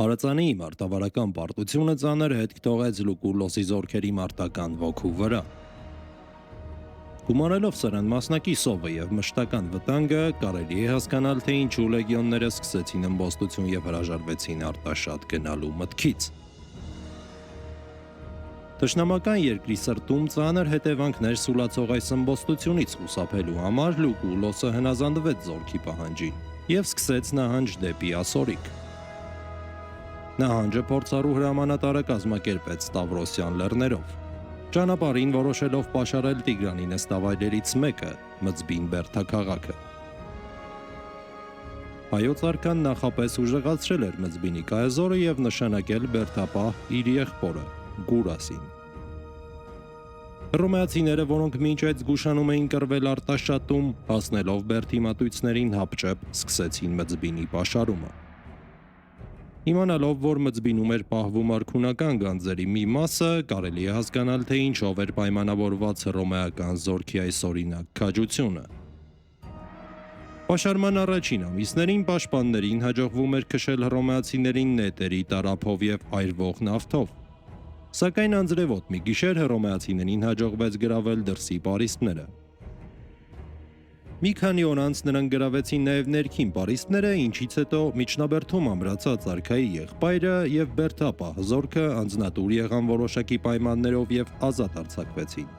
Հարածանի մարտավարական պարտությունը ծանր հետք թողեց Լուկուլոսի զորքերի մարտական ոգու վրա։ Գումարելով սրան մասնակի սովը և մշտական վտանգը, կարելի է հասկանալ, թե ինչու լեգիոնները սկսեցին ըմբոստություն և հրաժարվեցին արտաշատ գնալու մտքից։ Թշնամական երկրի սրտում ծանր հետևանքներ սուլացող այս ըմբոստությունից խուսափելու համար Լուկուլոսը հնազանդվեց զորքի պահանջին և սկսեց նահանջ դեպի Ասորիկ։ Նահանջը փորձառու հրամանատարը կազմակերպեց Ստավրոսյան լեռներով, ճանապարհին որոշելով պաշարել Տիգրանի նստավայրերից մեկը՝ Մզբին բերդաքաղաքը։ Հայոց արքան նախապես ուժեղացրել էր Մզբինի կայազորը և նշանակել բերդապահ իր եղբորը՝ Գուրասին։ Հռոմեացիները, որոնք մինչ այդ զգուշանում էին կռվել արտաշատում, հասնելով Բերդի մատույցներին հապճեպ, սկսեցին Մզբինի պաշարումը։ Իմանալով, որ Մզբինում էր պահվում արքունական գանձերի մի մասը, կարելի է հասկանալ, թե ինչով էր պայմանավորված հռոմեական զորքի այսօրինակ քաջությունը։ Պաշարման առաջին ամիսներին պաշտպաններին հաջողվում էր քշել հռոմեացիներին նետերի տարափով և այրվող նավթով, սակայն անձրևոտ մի գիշեր հռոմեացիներին հաջողվեց գրավել դրսի պարիսպները։ Մի քանի օր անց նրանք գրավեցին նաև ներքին պարիսպները, ինչից հետո միջնաբերդում ամրացած արքայի եղբայրը և բերդապահ զորքը անձնատուր եղան որոշակի պայմաններով և ազատ արձակվեցին։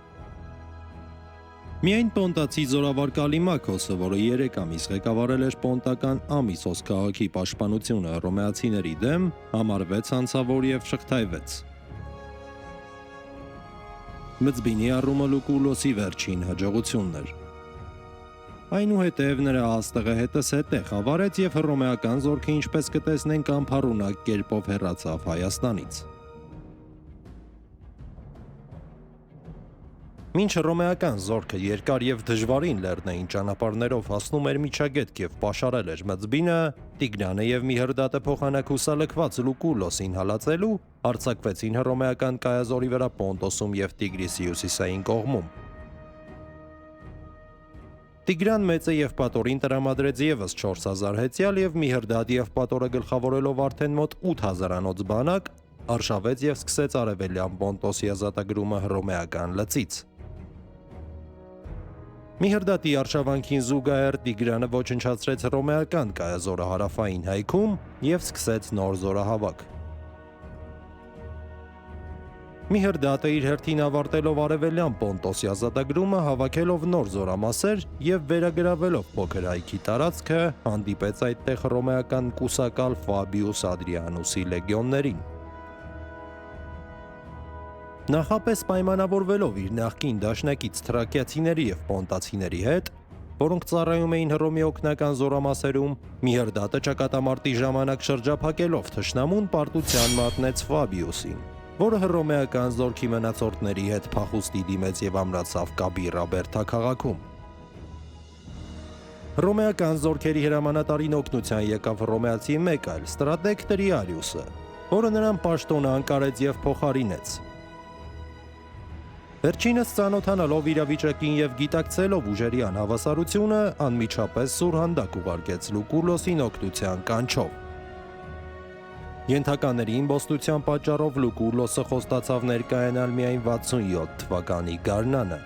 Միայն պոնտացի զորավար Կալիմաքոսը, որը 3 ամիս ղեկավարել էր պոնտական Ամիսոս քաղաքի պաշտպանությունը հռոմեացիների դեմ, համարվեց հանցավոր և շղթայվեց։ Մզբինի առումը Լուկուլոսի վերջին հաջողությունն էր։ Այնուհետև նրա աստղը հետզհետե խավարեց և հռոմեական զորքը, ինչպես կտեսնենք, անփառունակ կերպով հեռացավ Հայաստանից։ Մինչ հռոմեական զորքը երկար և դժվարին լեռնային ճանապարհներով հասնում էր Միջագետք և պաշարել էր Մզբինը, Տիգրանը և Միհրդատը փոխանակուսալքված Լուկուլոսին հալածելու, հարձակվեցին հռոմեական կայազորի վրա Պոնտոսում և Տիգրիսի հյուսիսային կողմում։ Տիգրան մեծը Եվպատորին տրամադրեց ևս 4000 հեծյալ և Միհրդատ Եվպատորը գլխավորելով արդեն մոտ 8000-անոց բանակ, արշավեց և սկսեց արևելյան Պոնտոսի ազատագրումը հռոմեական լծից։ Միհրդատի արշավանքին զուգահեռ Տիգրանը ոչնչացրեց հռոմեական կայազորը հարավային հայքում և սկսեց նոր զորահավաք։ Միհրդատը իր հերթին ավարտելով արևելյան Պոնտոսի ազատագրումը, հավաքելով նոր զորամասեր և վերագրավելով փոքր հայքի տարածքը, հանդիպեց այդտեղ հռոմեական կուսակալ Ֆաբիուս Ադրիանուսի լեգիոններին։ Նախապես պայմանավորվելով իր նախկին դաշնակից թրակիացիների և պոնտացիների հետ, որոնք ծառայում էին Հռոմի օգնական զորամասերում, Միհրդատը ճակատամարտի ժամանակ շրջափակելով թշնամուն պարտության մատնեց Ֆաբիուսին, որը հռոմեական զորքի մնացորդների հետ փախուստի դիմեց և ամրացավ Կաբիռա բերդաքաղաքում։ Հռոմեական զորքերի հրամանատարին օգնության եկավ հռոմեացի մեկ այլ ստրատեգ Տրիարիուսը, որը նրան պաշտոնը անկարեց և փոխարինեց։ Վերջինս ծանոթանալով իրավիճակին և գիտակցելով ուժերի անհավասարությունը, անմիջապես սուրհանդակ ուղարկեց Լուկուլոսին օգնության կանչով։ Ենթակաների իմբոստության պատճառով Լուկուլոսը խոստացավ ներկայանալ միայն 67 թվականի գարնանը,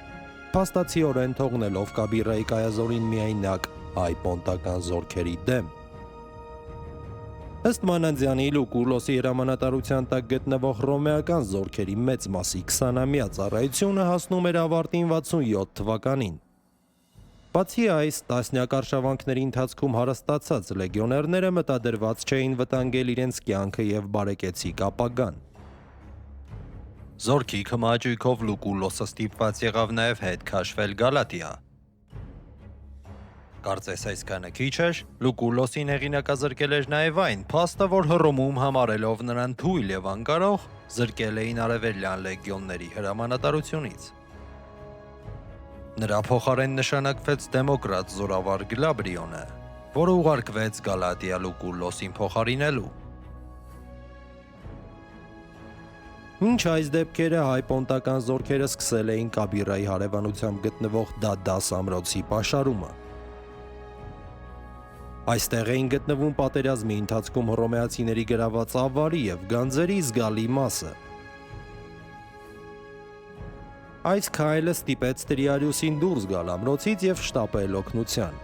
փաստացիորեն թողնելով Կաբիռայի կայազորին միայնակ հայ պոնտական զորքերի դեմ։ Ըստ Մանանձյանի, Լուկուլոսի հրամանատարության տակ գտնվող հռոմեական զորքերի մեծ մասի 20-ամյա ծառայությունը հասնում էր ավարտին 67 թվականին։ Բացի այս, տասնյակ արշավանքների ընթացքում հարստացած լեգիոներները մտադրված չէին վտանգել իրենց կյանքը և բարեկեցիկ ապագան։ Զորքի քմահաճույքով Լուկուլոսը ստիպված եղավ նաև հետ քաշվել Գալատիա։ Կարծես այսքանը քիչ էր, Լուկուլոսին հեղինակազրկել էր նաև այն փաստը, որ Հռոմում համարելով նրան թույլ և անկարող, զրկել էին արևելյան լեգիոնների հրամանատարությունից։ Նրա փոխարեն նշանակվեց դեմոկրատ զորավար Գլաբրիոնը, որը ուղարկվեց Գալատիա Լուկուլոսին փոխարինելու։ Մինչ այս դեպքերը հայ պոնտական զորքերը սկսել էին Կաբիռայի հարևանությամբ գտնվող Դադաս ամրոցի պաշարումը։ Այստեղ էին գտնվում պատերազմի ընթացքում հռոմեացիների գրաված ավարի եւ գանձերի զգալի մասը։ Այս քայլը ստիպեց Տրիարիուսին դուրս գալ ամրոցից եւ շտապել օգնության։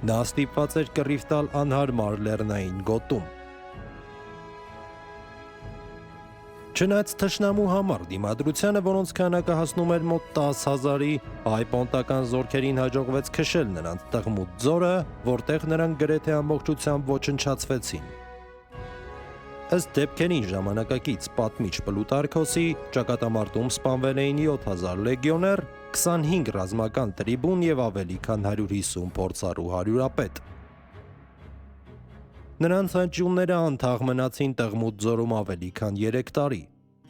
Նա ստիպված էր կռիվ տալ անհարմար լեռնային գոտում։ Չնայած թշնամու համար դիմադրությանը, որոնց քանակը հասնում էր մոտ 10,000-ի, հայ պոնտական զորքերին հաջողվեց քշել նրանց Տղմուտ ձորը, որտեղ նրանք գրեթե ամբողջությամբ ոչնչացվեցին։ Ըստ դեպքերին ժամանակակից պատմիչ Պլուտարքոսի, ճակատամարտում սպանվել էին 7000 լեգիոներ, 25 ռազմական տրիբուն եւ ավելի քան 150 փորձառու հարյուրապետ։ Նրանց հնչյունները անթաղ մնացին Տղմուտ ձորում ավելի քան 3 տարի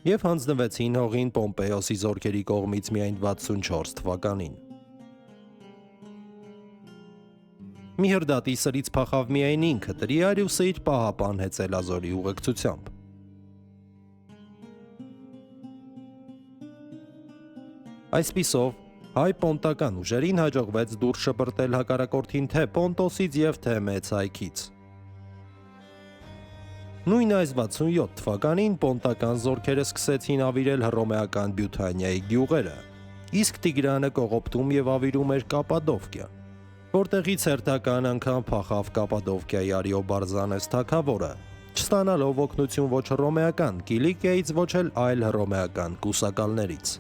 եւ հանձնվեցին հողին Պոմպեոսի զորքերի կողմից միայն 64 թվականին։ Միհրդատի սրից փախավ միայն ինքը Տրիարիուսը իր պահապան հեծելազորի ուղեկցությամբ։ Այսպիսով, հայ պոնտական ուժերին հաջողվեց դուրս շպրտել հակառակորդին թե Պոնտոսից եւ թե Մեծ Հայքից։ Նույն այս 67 թվականին պոնտական զորքերը սկսեցին ավիրել հռոմեական Բյութանիայի գյուղերը, իսկ Տիգրանը կողոպտում եւ ավիրում էր Կապադովկիա, որտեղից հերթական անգամ փախավ Կապադովկիայի Արիոբարզանես թագավորը, չստանալով օգնություն ոչ հռոմեական Կիլիկիայից, ոչ էլ այլ հռոմեական կուսակալներից։